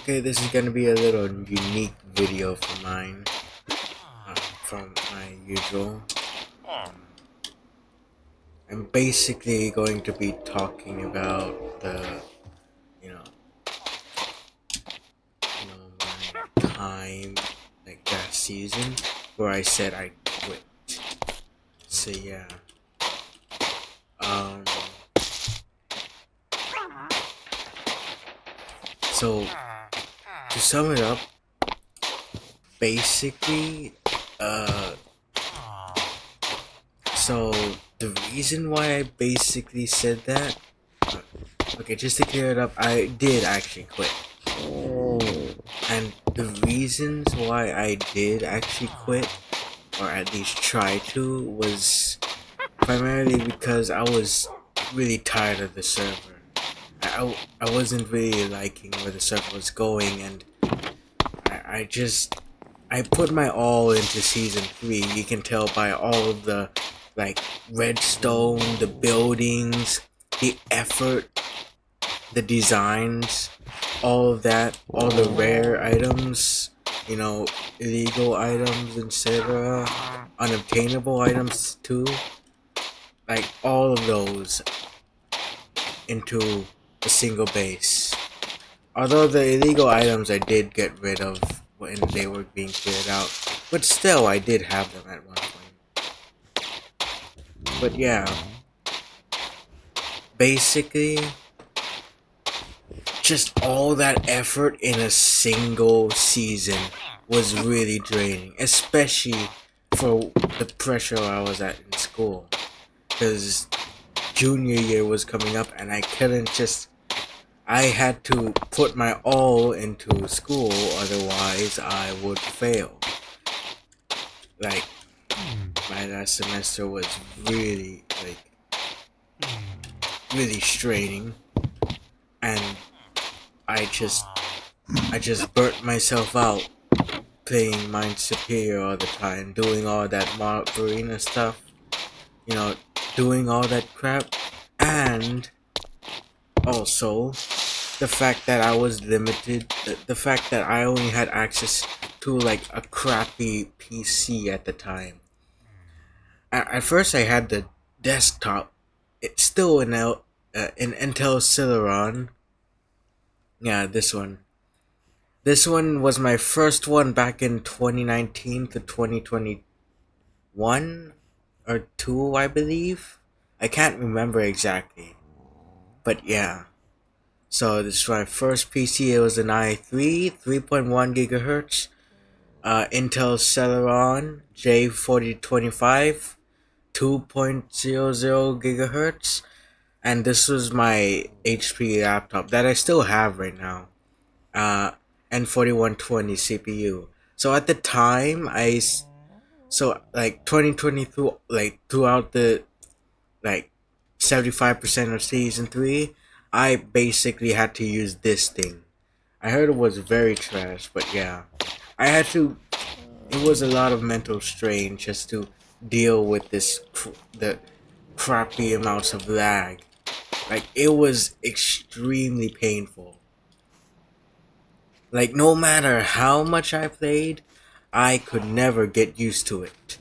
Okay, this is gonna be a little unique video for mine, from my usual. I'm basically going to be talking about you know, my time, like that season where I said I quit. So yeah, um, so to sum it up, basically, uh, so the reason why I basically said that. Okay, just to clear it up, I did actually quit. And the reasons why I did actually quit, or at least try to, was primarily because I was really tired of the server. I wasn't really liking where the server was going, and I put my all into season 3. You can tell by all of the, like, redstone, the buildings, the effort, the designs, all of that, all the rare items, illegal items, etc., unobtainable items too, like all of those into a single base. Although the illegal items I did get rid of when they were being cleared out, but still I did have them at one point. But yeah, basically, just all that effort in a single season was really draining, especially for the pressure I was at in school. Because junior year was coming up and I had to put my all into school, otherwise I would fail. Like, my last semester was really, really straining, and I just, I just burnt myself out playing Minesuperior all the time, doing all that arena stuff, you know, doing all that crap, and also the fact that I was limited, the fact that I only had access to like a crappy PC at the time. At first, I had the desktop. It's still an Intel Celeron. Yeah, this one. This one was my first one back in 2019 to 2021 or 2, I believe. I can't remember exactly. But yeah. So this is my first PC. It was an i3, 3.1 gigahertz, Intel Celeron J4025, 2.00 gigahertz, and this was my HP laptop that I still have right now. N4120 CPU. So at the time, so like 2022, like throughout the like 75% of season 3, I basically had to use this thing. I heard it was very trash, but yeah, I had to. It was a lot of mental strain just to deal with the crappy amounts of lag. Like, it was extremely painful. Like, no matter how much I played, I could never get used to it.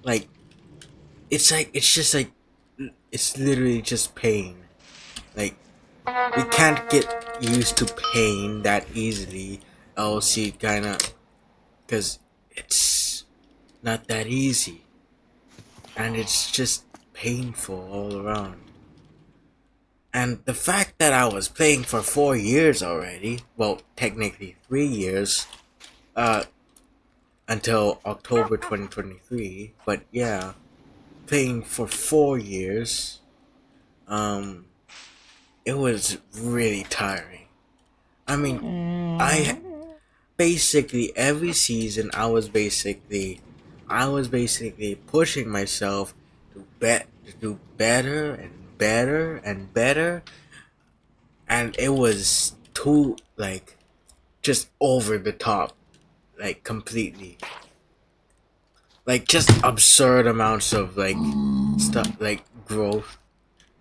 Like, it's just like, it's literally just pain. Like, we can't get used to pain that easily, else you kinda, cause it's not that easy. And it's just painful all around. And the fact that I was playing for 4 years already, well, technically 3 years, uh, until October 2023, but yeah, playing for 4 years, um, it was really tiring. I mean, I basically every season I was basically pushing myself to do better and better and better, and it was too, like, just over the top, like, completely, like, just absurd amounts of, like, stuff, like growth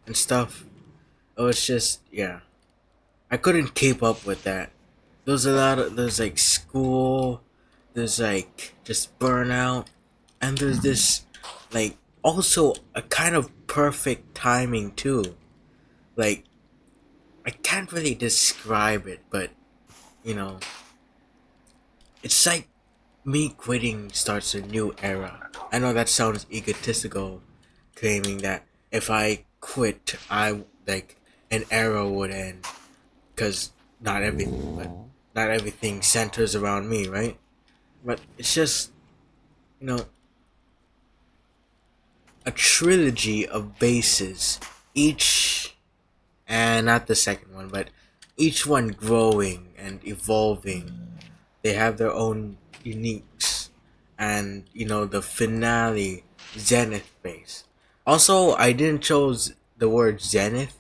and stuff. It was just, yeah, I couldn't keep up with that. there's like school, there's like just burnout, and there's this like also a kind of perfect timing too. Like I can't really describe it, but you know, it's like me quitting starts a new era. I know that sounds egotistical, claiming that if I quit, I like an era would end, because not everything, but not everything centers around me, right? But it's just you know a trilogy of bases, each and not the second one, but each one growing and evolving. They have their own uniques, and the finale, Zenith base. Also, I didn't chose the word Zenith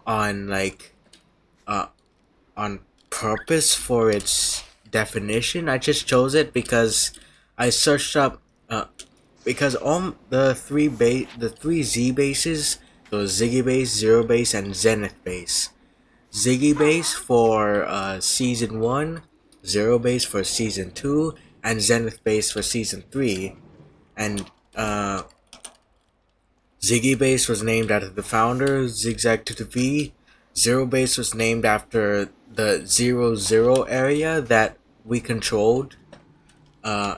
on uh on purpose for its definition. I just chose it because I searched up because on the three Z bases, so Ziggy base, Zero base, and Zenith base. Ziggy base for season one, Zero base for season two, and Zenith base for season three. And Ziggy base was named after the founder, Zigzag to the V. Zero base was named after the 00 area that we controlled. Uh,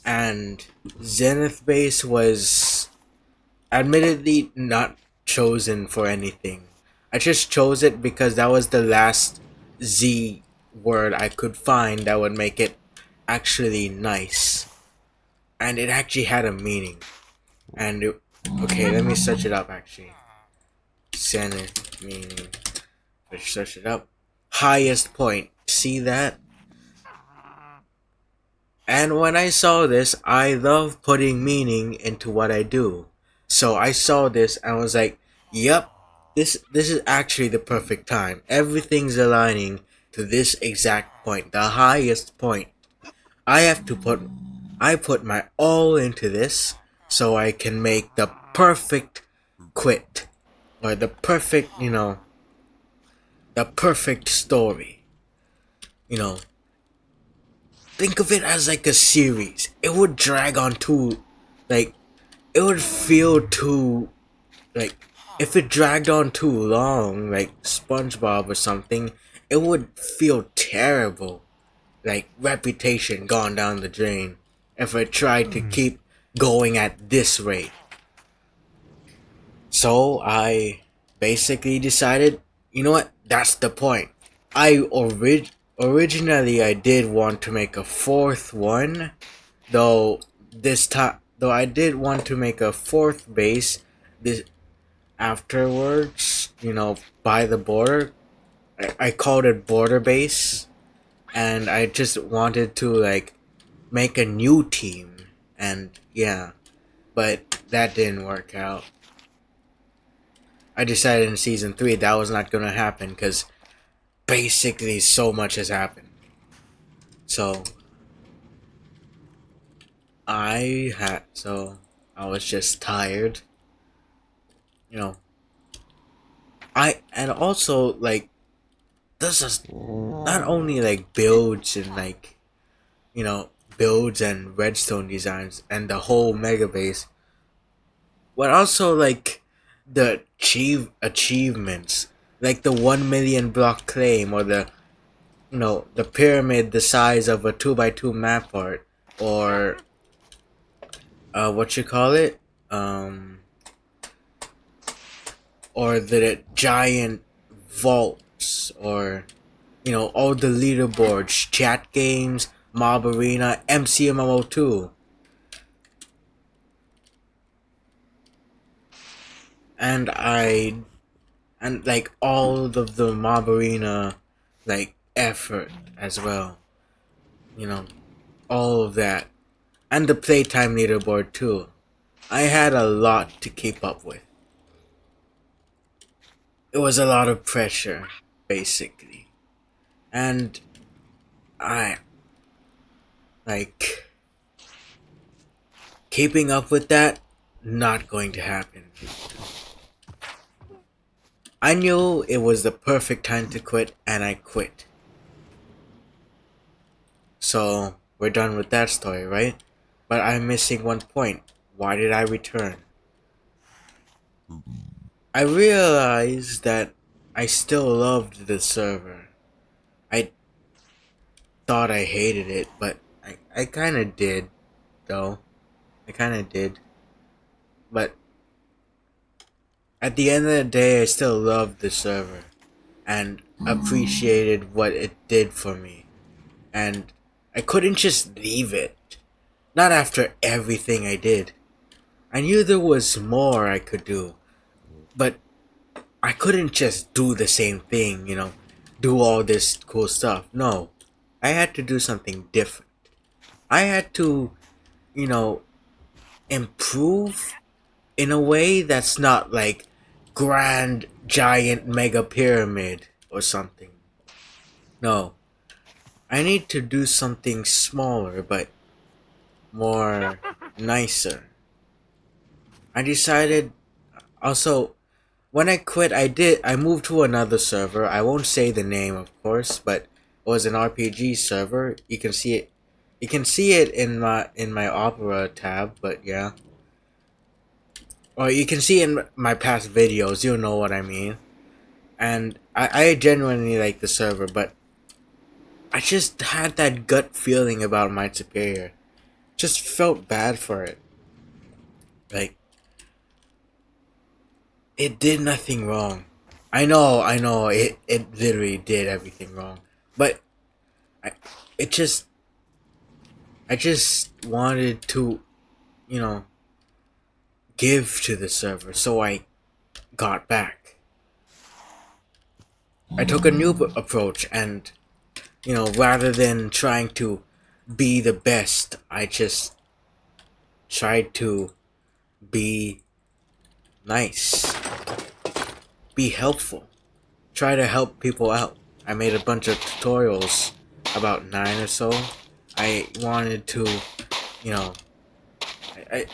and Zenith base was admittedly not chosen for anything. I just chose it because that was the last Z word I could find that would make it actually nice. And it actually had a meaning. Okay, let me search it up actually. Zenith meaning. Let's search it up. Highest point. See that? And when I saw this, I love putting meaning into what I do. So I saw this and was like, "Yep, this is actually the perfect time. Everything's aligning to this exact point, the highest point. I have to put I put my all into this so I can make the perfect quit or the perfect story. You know, think of it as like a series. It would drag on too, like it would feel too, like if it dragged on too long, like SpongeBob or something, it would feel terrible, like reputation gone down the drain. If I tried to keep going at this rate, so I basically decided, you know what? That's the point. Originally I did want to make a fourth one, though I did want to make a fourth base this afterwards, by the border. I called it border base, and I just wanted to like make a new team, and yeah, but that didn't work out. I decided in season 3 that was not gonna happen because basically so much has happened. So I was just tired, you know. And also like this is not only like builds and like builds and redstone designs and the whole mega base, but also like the achievements, like the 1 million block claim, or the pyramid the size of a 2x2 map art, or what you call it, or the giant vaults, or all the leaderboards, chat games, mob arena, MCMMO2, and like all of the mob arena like effort as well, you know all of that, and the playtime leaderboard too. I had a lot to keep up with. It was a lot of pressure, basically, and I like keeping up with that, not going to happen. I knew it was the perfect time to quit, and I quit. So we're done with that story, right? But I'm missing one point. Why did I return? I realized that I still loved the server. I thought I hated it, but I kind of did, though. I kind of did. But at the end of the day, I still loved the server and appreciated what it did for me. And I couldn't just leave it. Not after everything I did. I knew there was more I could do, but I couldn't just do the same thing, do all this cool stuff. No, I had to do something different. I had to, you know, improve in a way that's not like grand, giant mega pyramid or something. No, I need to do something smaller but more nicer. I decided also when I quit I moved to another server. I won't say the name of course, but it was an RPG server. You can see it in my Opera tab, but yeah. Or you can see in my past videos, you'll know what I mean. And I genuinely like the server, but I just had that gut feeling about Minesuperior. Just felt bad for it. Like, it did nothing wrong. I know, it literally did everything wrong. But, I, it just, I just wanted to, you know, give to the server, so I got back. I took a new approach and, rather than trying to be the best, I just tried to be nice, be helpful, try to help people out. I made a bunch of tutorials, about 9 or so. I wanted to, you know, I,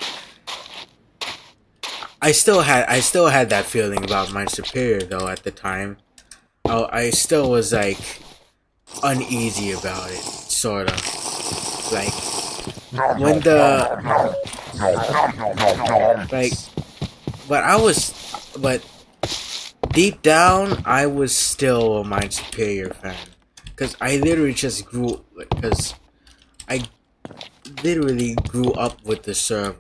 I still had that feeling about my superior though at the time. Oh, I still was like uneasy about it, sorta. Like when the like, but deep down, I was still a Mind Superior fan. Because I literally just because I literally grew up with the server.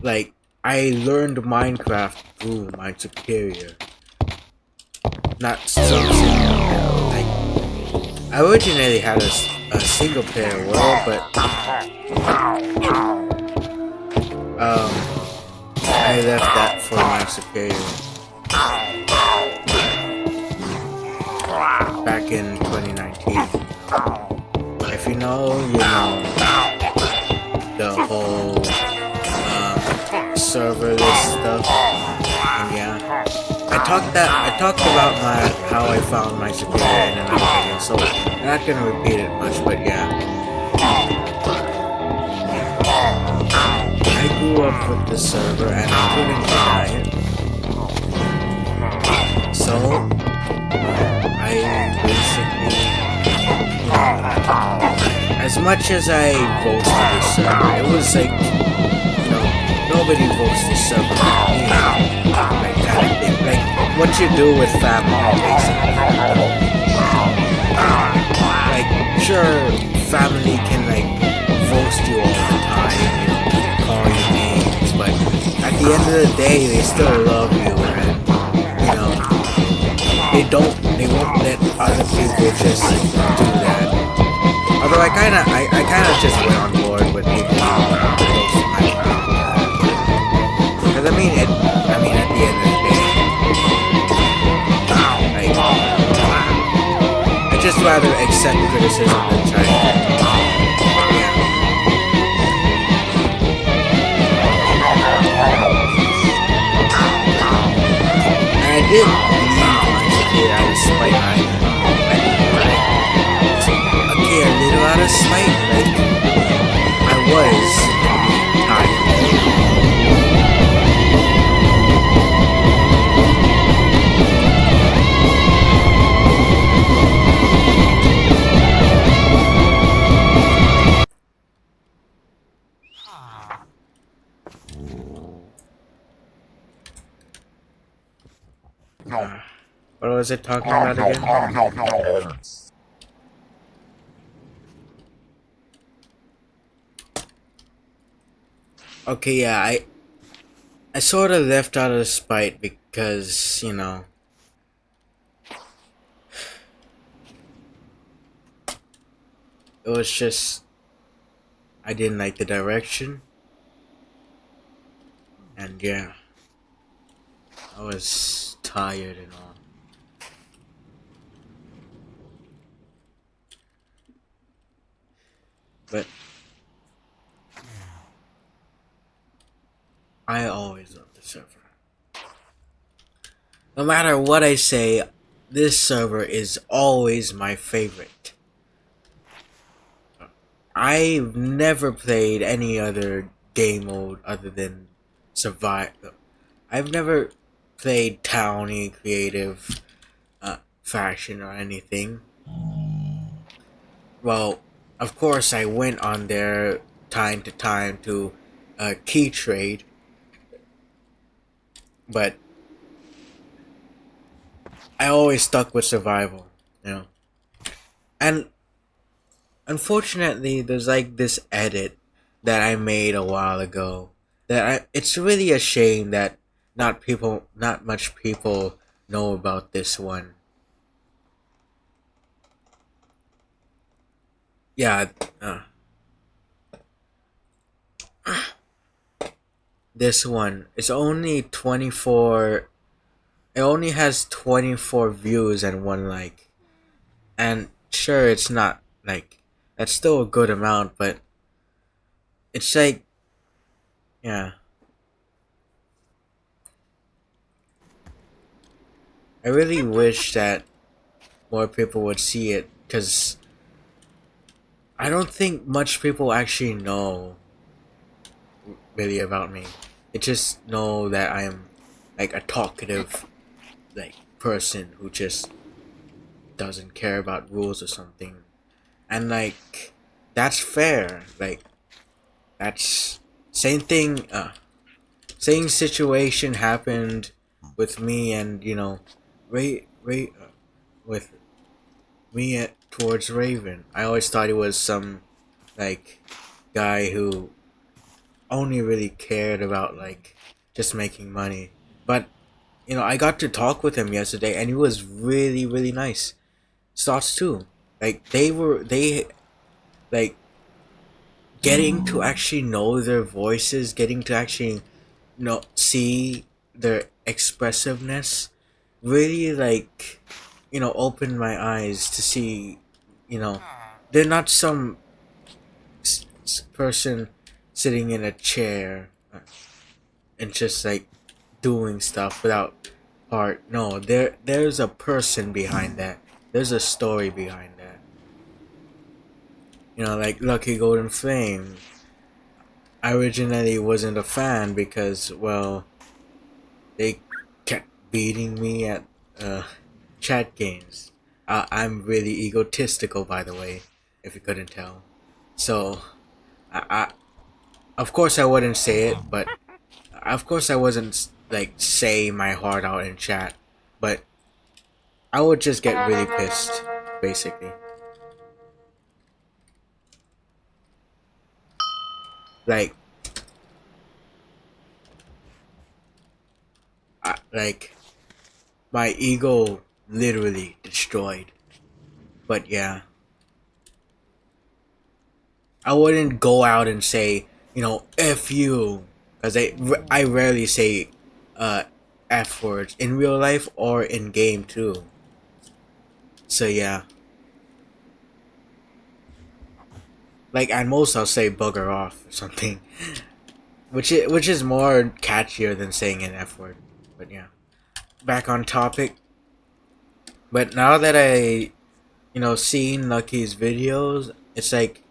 Like, I learned Minecraft through Mind Superior. Not some like, I originally had a single player world, but, I left that for Mind Superior. Back in 2019. If you know, you know the whole serverless stuff. And yeah, I talked about how I found my superior in another video, so I'm not gonna repeat it much, but yeah. I grew up with the server and I couldn't deny it. So I basically, as much as I roasted the server, it was like, nobody roasts the server like me. Like kind of thing. Like what you do with family, basically. Like, sure, family can like roast you all the time, call you names, but at the end of the day, they still love you, and they won't let other people just do that. Although I kinda just went on board with people roasting my family. Because I mean at the end of the day, I just rather accept criticism than try to, yeah. And I did leave out of spite either. Okay, a little out of spite, like I was tired. was it talking about again? Okay, yeah, I sort of left out of spite because, it was just I didn't like the direction, and yeah, I was tired and all. But I always love the server. No matter what I say, this server is always my favorite. I've never played any other game mode other than survive. I've never played towny, creative, faction or anything. Well, of course I went on there time to time to key trade, but I always stuck with survival. And unfortunately, there's like this edit that I made a while ago it's really a shame that not much people know about this one. Yeah, uh, this one. It's only 24. It only has 24 views and one like. And sure, it's not like that's still a good amount, but it's like, yeah. I really wish that more people would see it because I don't think much people actually know really about me. They just know that I'm like a talkative like person who just doesn't care about rules or something. And like that's fair. Like that's same thing same situation happened with me and with me towards Raven. I always thought he was some like guy who only really cared about like just making money. But I got to talk with him yesterday, and he was really really nice. Stocks too. Like they like getting to actually know their voices, getting to actually see their expressiveness, really like opened my eyes to see you know they're not some person sitting in a chair and just like doing stuff without heart. No, there's a person behind that. There's a story behind that. Like Lucky Golden Flame. I originally wasn't a fan because, well, they kept beating me at uh, chat games. I'm really egotistical, by the way, if you couldn't tell. So, I of course I wouldn't say it, but of course I wasn't like say my heart out in chat, but I would just get really pissed, basically. Like, like my ego literally destroyed. But yeah, I wouldn't go out and say, F you. Because I rarely say uh, F words in real life or in game too. So yeah. Like at most I'll say bugger off or something. Which is more catchier than saying an F word. But yeah. Back on topic. But now that I, seen Lucky's videos, it's like,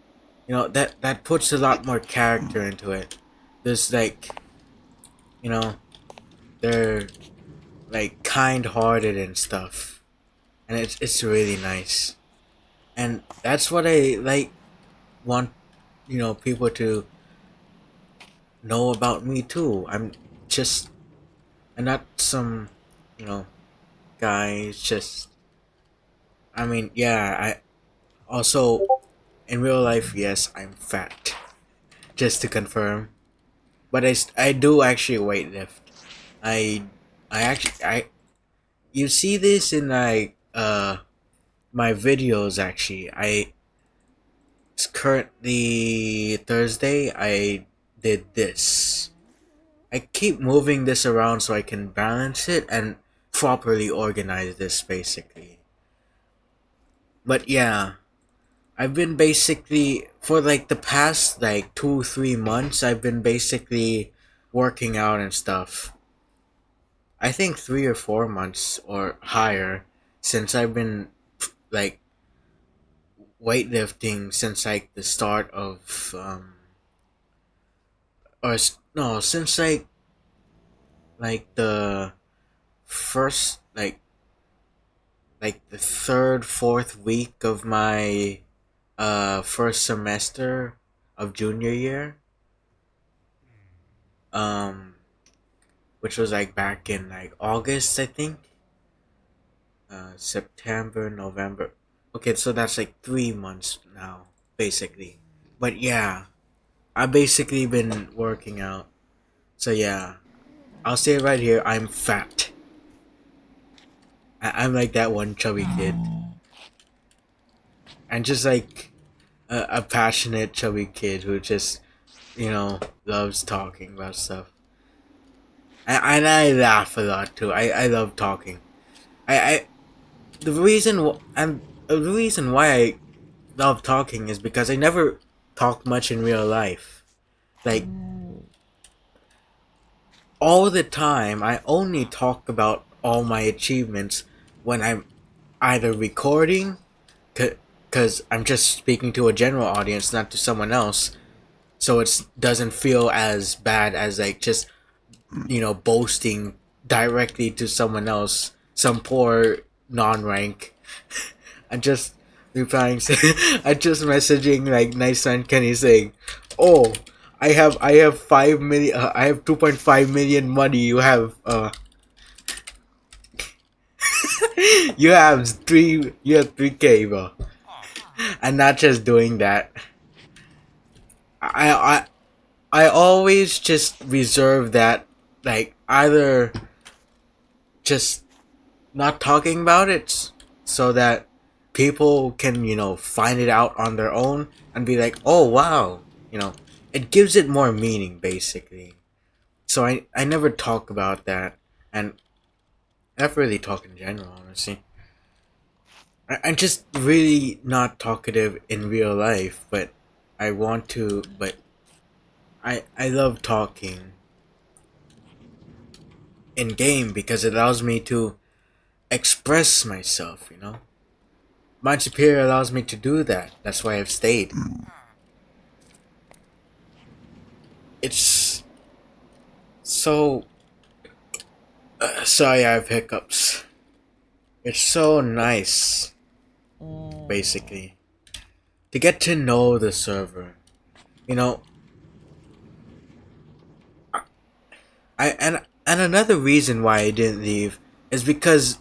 that puts a lot more character into it. There's like, you know, they're like kind-hearted and stuff, and it's really nice. And that's what I like want, people to know about me too. I'm not some, you know guy. It's just, I mean, yeah. I also in real life, yes, I'm fat. Just to confirm, but I do actually weightlift. I I actually I you see this in like my videos actually. It's currently Thursday. I did this. I keep moving this around so I can balance it and properly organize this basically. But yeah, I've been basically for like the past like 2 3 months I've been basically working out and stuff. I think 3 or 4 months or higher since I've been like weightlifting since like the start of no, since like the first like the third fourth week of my first semester of junior year, um which was like back in like August, I think. September, November. Okay, so that's like 3 months now basically. But yeah, I basically been working out. So yeah, I'll say it right here, I'm fat. I'm like that one chubby kid. And just like a passionate chubby kid who just, loves talking about stuff. And I laugh a lot too. I love talking. I the reason and the reason why I love talking is because I never talk much in real life. Like all the time, I only talk about all my achievements when I'm either recording, because I'm just speaking to a general audience, not to someone else. So it doesn't feel as bad as like just boasting directly to someone else, some poor non-rank. I'm just replying, I just messaging like nice friend Kenny saying, "Oh, I have 5 million. I have 2.5 million money. You have 3K, bro." And not just doing that. I I I always just reserve that, like either just not talking about it so that people can find it out on their own and be like, oh wow, it gives it more meaning basically. So I never talk about that, and I never really talk in general, honestly. I'm just really not talkative in real life, but I want to, but I love talking in game because it allows me to express myself. Minesuperior allows me to do that. That's why I've stayed. It's so. Sorry, I have hiccups. It's so nice, basically, to get to know the server. You know, and another reason why I didn't leave is because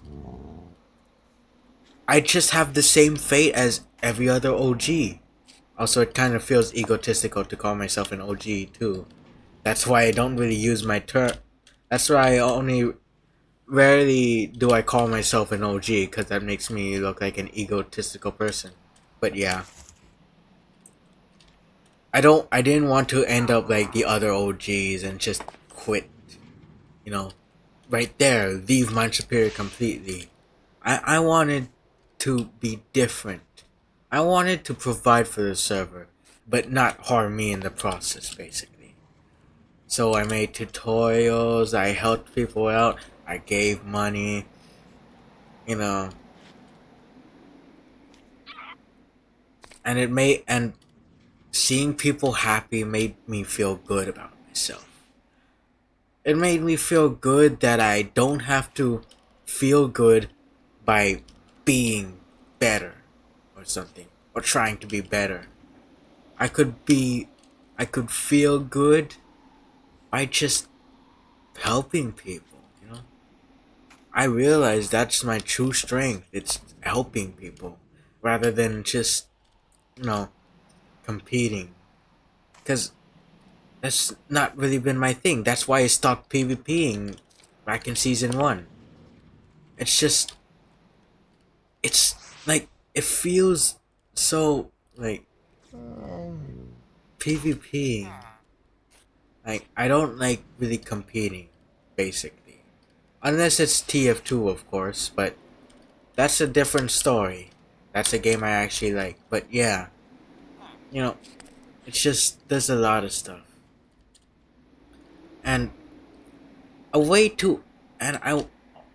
I just have the same fate as every other OG. Also, it kind of feels egotistical to call myself an OG too. That's why I don't really use my term. That's why I only rarely do I call myself an OG, because that makes me look like an egotistical person. But yeah, I didn't want to end up like the other OGs and just quit. You know, right there, leave Mind Superior completely. I wanted to be different. I wanted to provide for the server, but not harm me in the process, basically. So I made tutorials, I helped people out, I gave money, you know, and seeing people happy made me feel good about myself. It made me feel good that I don't have to feel good by being better or something, or trying to be better. I could be I could feel good by just helping people. I realize that's my true strength. It's helping people rather than just, you know, competing. Because that's not really been my thing. That's why I stopped PvPing back in season 1. It's just, it's like, it feels so, like, PvPing. Like, I don't like really competing, basically. Unless it's TF2, of course, but that's a different story. That's a game I actually like. But yeah, you know, it's just, there's a lot of stuff. And a way to, and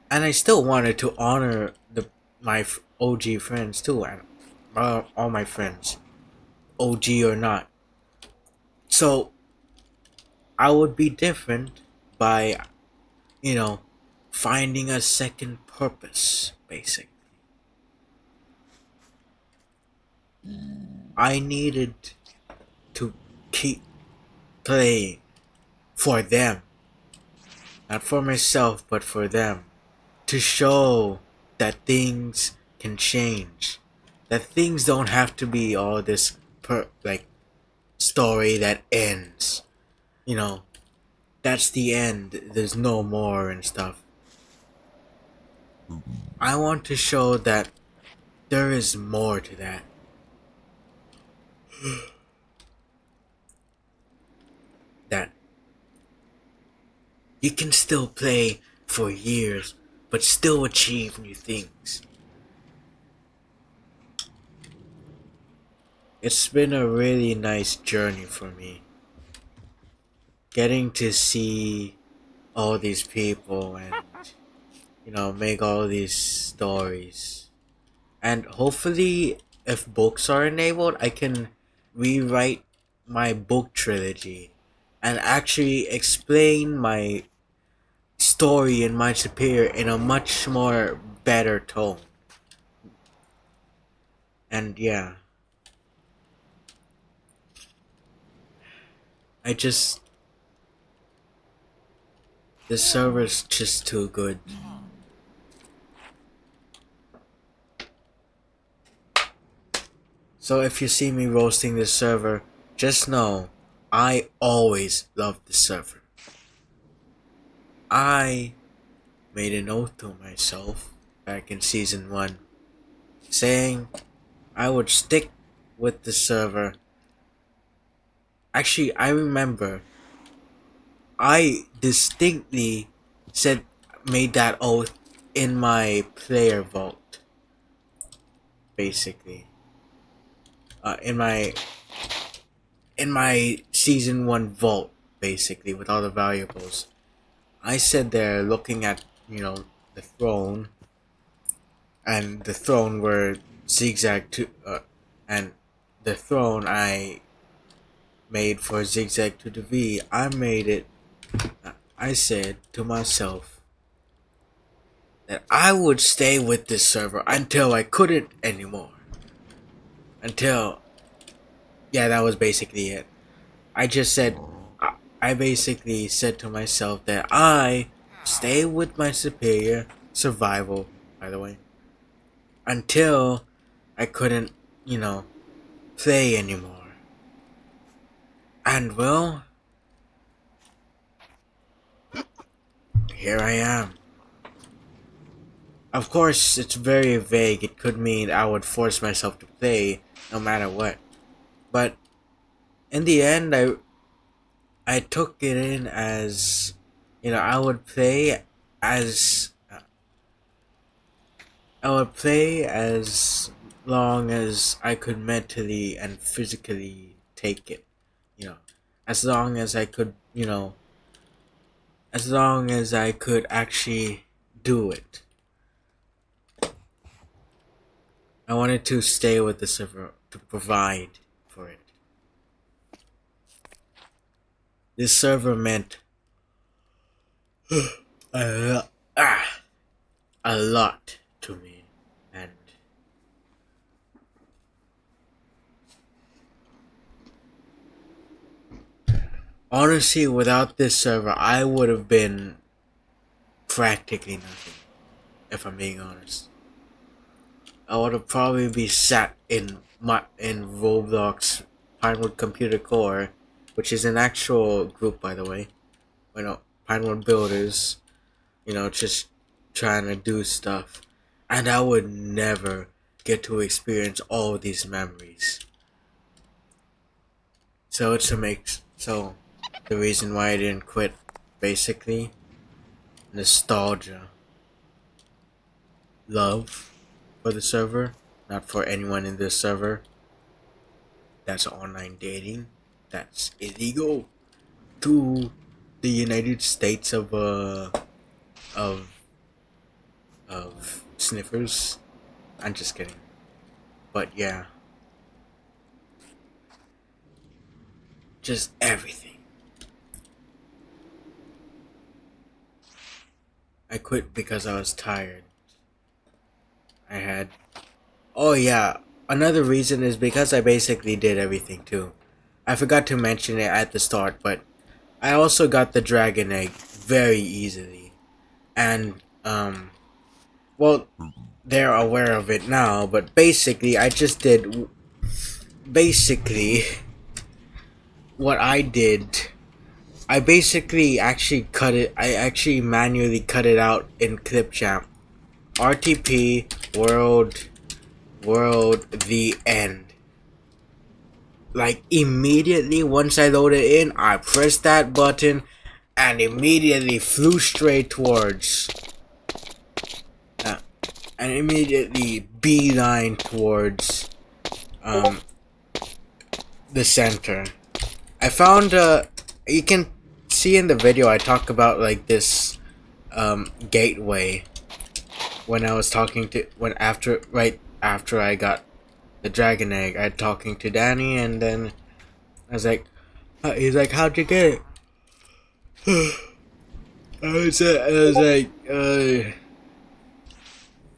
I still wanted to honor my OG friends too, and all my friends, OG or not. So I would be different by, you know, finding a second purpose, basically. I needed to keep playing for them. Not for myself, but for them. To show that things can change. That things don't have to be all this like story that ends. You know, that's the end. There's no more and stuff. I want to show that there is more to that. That you can still play for years, but still achieve new things. It's been a really nice journey for me. Getting to see all these people and, make all these stories. And hopefully, if books are enabled, I can rewrite my book trilogy and actually explain my story in Minesuperior in a much more better tone. And yeah, I just, the server's just too good. So if you see me roasting this server, just know I always loved the server. I made an oath to myself back in season 1 saying I would stick with the server. Actually, I remember I distinctly said made that oath in my player vault, basically. In my season 1 vault, basically, with all the valuables. I sat there looking at, the throne, and the throne were zigzag to, and the throne I made for zigzag to the V. I made it. I said to myself that I would stay with this server until I couldn't anymore. Until, yeah, that was basically it. I just said, I basically said to myself that I stay with my superior survival, by the way, until I couldn't, play anymore. And well, here I am. Of course, it's very vague. It could mean I would force myself to play no matter what. But in the end, I took it in as, I would play as I would play as long as I could mentally and physically take it. You know, as long as I could, as long as I could actually do it. I wanted to stay with the server to provide for it. This server meant a lot, a lot to me, and honestly, without this server, I would have been practically nothing. if I'm being honest. I would have probably be sat in Roblox Pinewood Computer Core, which is an actual group, by the way. Pinewood Builders. Just trying to do stuff, and I would never get to experience all of these memories. So it's a mix. So the reason why I didn't quit, basically, nostalgia, love for the server, not for anyone in this server. That's online dating. That's illegal to the United States of of sniffers. I'm just kidding. But yeah, just everything. I quit because I was tired. I had. Oh yeah, another reason is because I basically did everything too. I forgot to mention it at the start, but I also got the dragon egg very easily. And, well, they're aware of it now, but basically, I just did. Basically, what I did. I basically actually cut it. I actually manually cut it out in Clipchamp. RTP world the end. Like immediately once I loaded in, I pressed that button and immediately flew straight towards uh, and immediately beeline towards um the center. I found you can see in the video I talk about like this gateway when I was talking to when after right after I got the dragon egg. I talking to Danny, and then I was like, he's like, how'd you get it?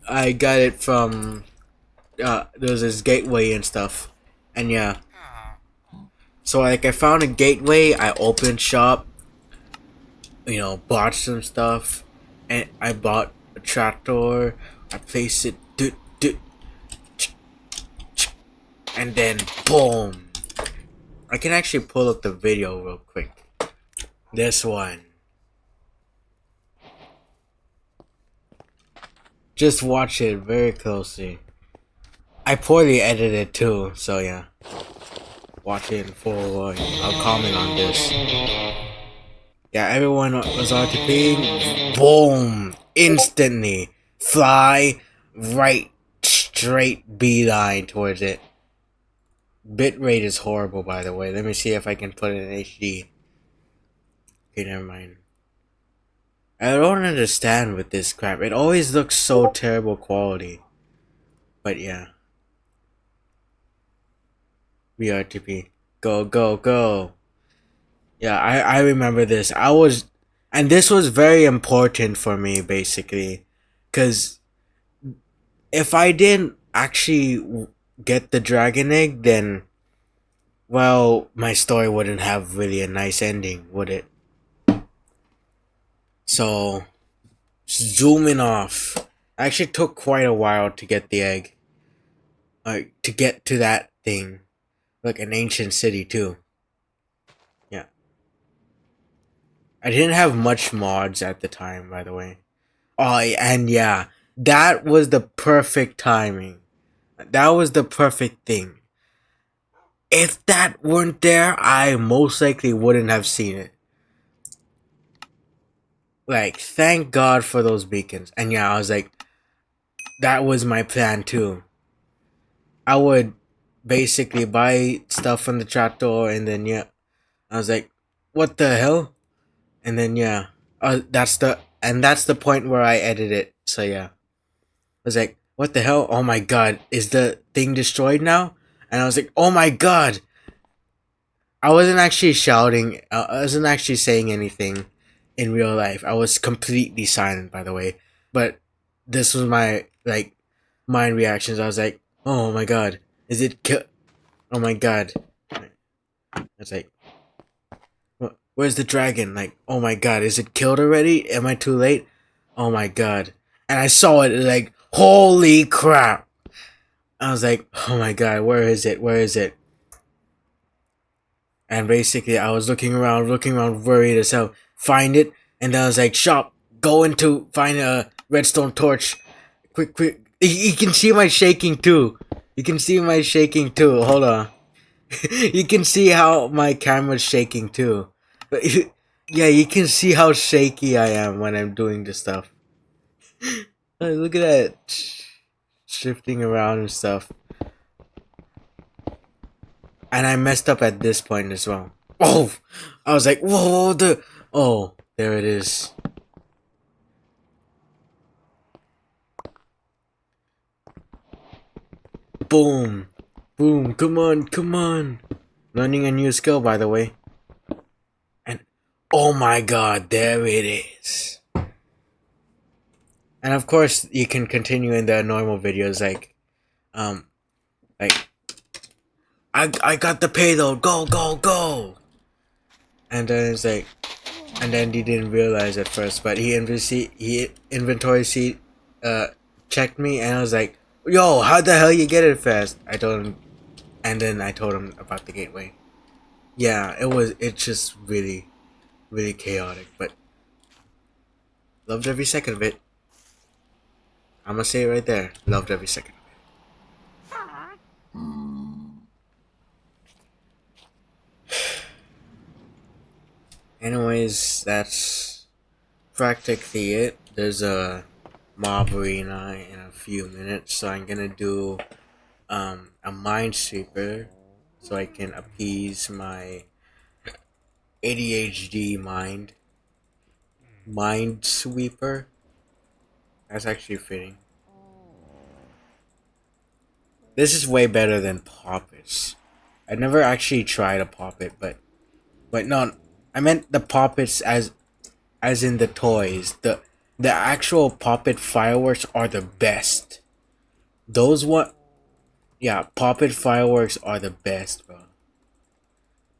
I got it from there's this gateway and stuff, and yeah. So like I found a gateway. I opened shop, bought some stuff, and I bought a tractor. I placed it, and then boom. I can actually pull up the video real quick. This one. Just watch it very closely. I poorly edited too, so yeah. Watch it in full. I'll comment on this. Yeah, everyone was RTPing. Boom! Instantly. Fly right straight beeline towards it. Bitrate is horrible, by the way. Let me see if I can put it in HD. Okay, never mind. I don't understand with this crap. It always looks so terrible quality. But yeah. VRTP. Go, go, go. Yeah, I remember this. And this was very important for me, basically. Because if I didn't actually get the dragon egg, then, well, my story wouldn't have really a nice ending, would it? So, zooming off. Actually took quite a while to get the egg. To get to that thing. Like an ancient city, too. Yeah. I didn't have much mods at the time, by the way. Oh, and yeah, that was the perfect timing. That was the perfect thing. If that weren't there, I most likely wouldn't have seen it. Like, thank God for those beacons. And yeah, I was like, that was my plan too. I would basically buy stuff from the trapdoor, and then yeah, I was like, what the hell? And then yeah, that's the point where I edit it. So yeah. I was like, what the hell? Oh my god, is the thing destroyed now? And I was like, oh my god! I wasn't actually shouting, I wasn't actually saying anything in real life. I was completely silent, by the way. But this was my, like, mind reactions. I was like, oh my god, is it Oh my god. I was like, where's the dragon? Like, oh my god, is it killed already? Am I too late? Oh my god. and I saw it like, holy crap! I was like, oh my god, where is it? Where is it? And basically, I was looking around, worried as hell. Find it, and then I was like, shop, go into find a redstone torch, quick, quick. You can see my shaking too. You can see my shaking too. Hold on. You can see how my camera's shaking too. But yeah, you can see how shaky I am when I'm doing this stuff. Look at that, shifting around and stuff. And I messed up at this point as well. Oh, I was like, whoa, oh, there it is. Boom, boom, come on, come on. Learning a new skill, by the way. And oh my god, there it is. And of course, you can continue in the normal videos um, like, I got the payload, go, go, go. And then it's like, and then he didn't realize at first, but he inventory seat checked me, and I was like, yo, how the hell you get it fast? I told him, and then I told him about the gateway. Yeah, it's just really, really chaotic, but loved every second of it. I'm gonna say it right there, loved every second of it. Anyways, that's practically it. There's a mob arena in a few minutes, so I'm gonna do a minesweeper so I can appease my ADHD minesweeper. That's actually fitting. This is way better than poppets. I never actually tried a poppet, but no, I meant the poppets as in the toys. The actual poppet fireworks are the best. Those what? Yeah, poppet fireworks are the best, bro.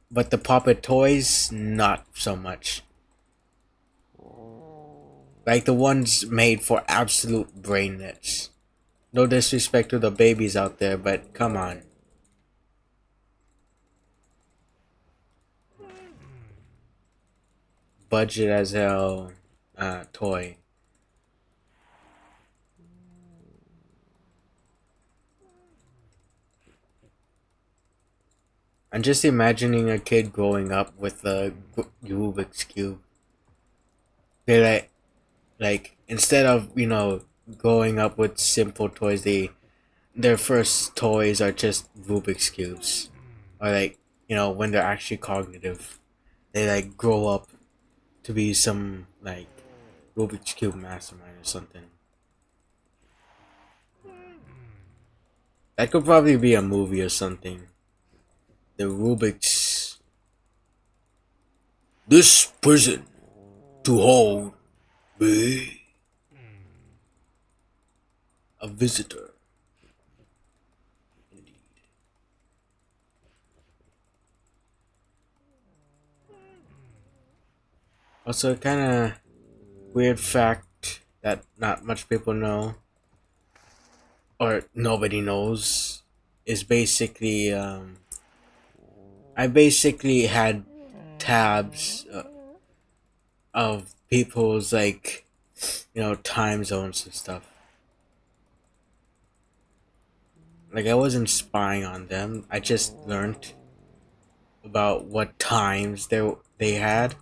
But the poppet toys, not so much. Like the ones made for absolute brain nets. No disrespect to the babies out there, but come on. Budget as hell toy. I'm just imagining a kid growing up with a Rubik's Cube. They like instead of, growing up with simple toys, their first toys are just Rubik's Cubes. Or like, when they're actually cognitive. They like grow up to be some like Rubik's Cube mastermind or something. That could probably be a movie or something. The Rubik's. This prison to hold me, a visitor. Also, kind of weird fact that not much people know, or nobody knows, is basically I basically had tabs of people's like time zones and stuff. Like I wasn't spying on them. I just learned about what times they had.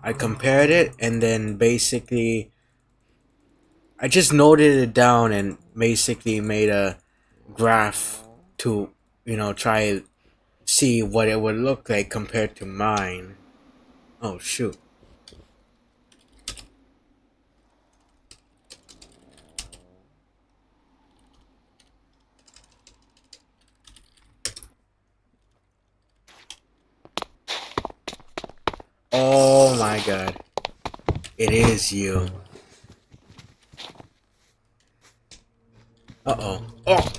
I compared it, and then basically I just noted it down and basically made a graph to try see what it would look like compared to mine. Oh shoot. Oh my god. It is you. Uh-oh. Oh!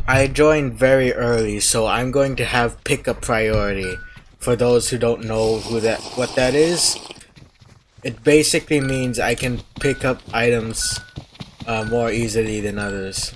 I joined very early, so I'm going to have pickup priority. For those who don't know what that is, it basically means I can pick up items more easily than others.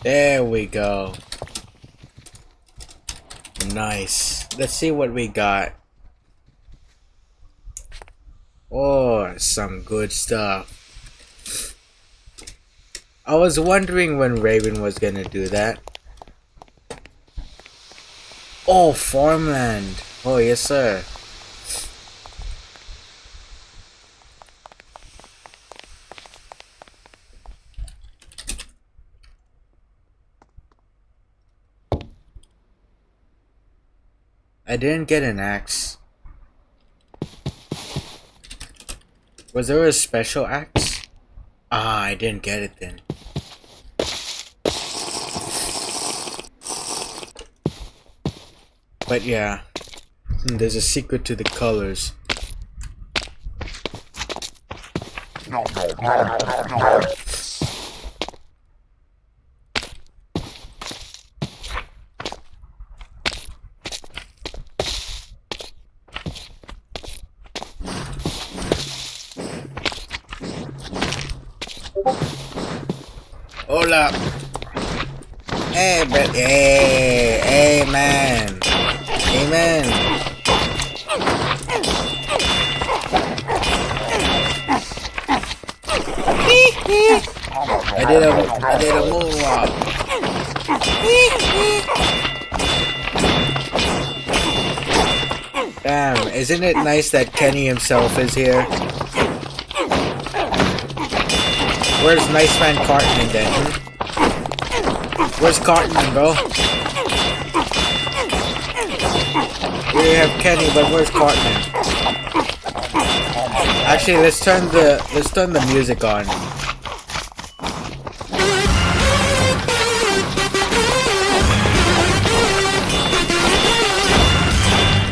There we go. Nice. Let's see what we got. Oh, some good stuff. I was wondering when Raven was gonna do that. Oh, farmland. Oh, yes, sir. I didn't get an axe. Was there a special axe? Ah, I didn't get it then. But yeah, there's a secret to the colors. Hola. Hey, but hey, man. Amen. I did a moonwalk. Damn, isn't it nice that Kenny himself is here? Where's Nice Man Cartman then? Where's Cartman, bro? We have Kenny, but where's Cartman? Actually, let's turn the music on.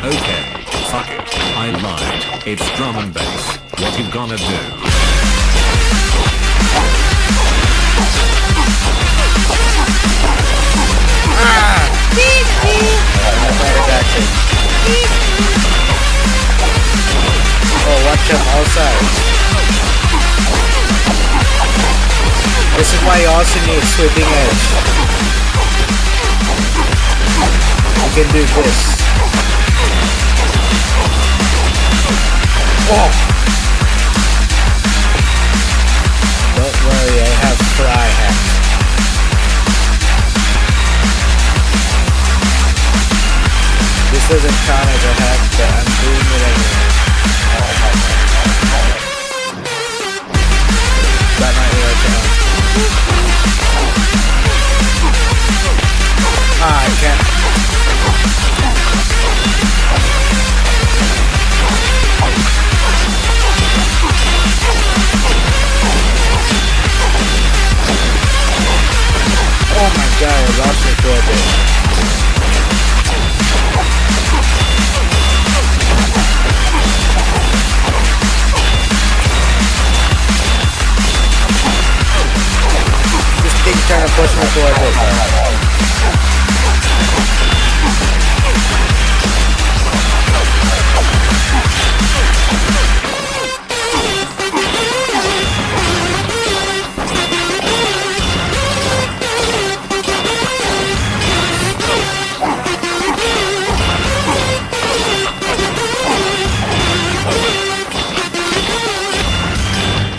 Okay, fuck it. I lied. It's drum and bass. What you gonna do? Oh, watch them all sides. This is why you also need sweeping edge. You can do this. Oh! Don't worry, I have fly hack. This doesn't count as a hack, but I'm doing it anyway. That might work out. Ah, I can't. Oh my god, I lost it for a bit. This thing's trying to push me towards it, bro.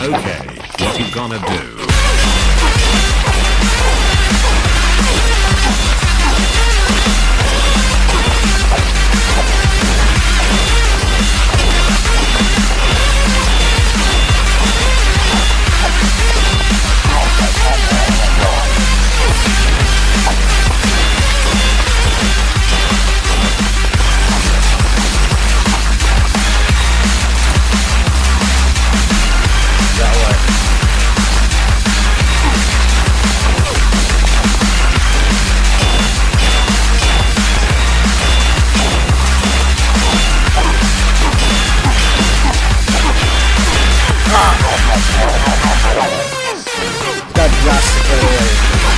Okay, what you gonna do? lost it right away. Come on.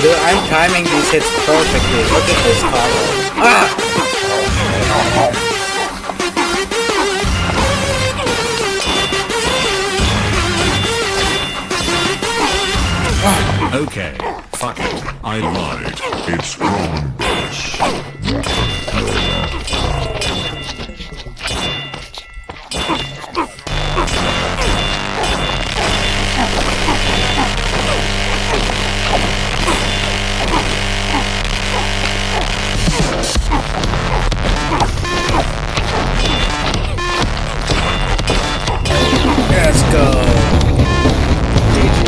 Dude, I'm timing these hits perfectly. Look at this combo. Okay, fuck it. I lied. It's Roman base. Let's go. GG.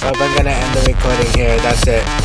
Well, I'm gonna end the recording here. That's it.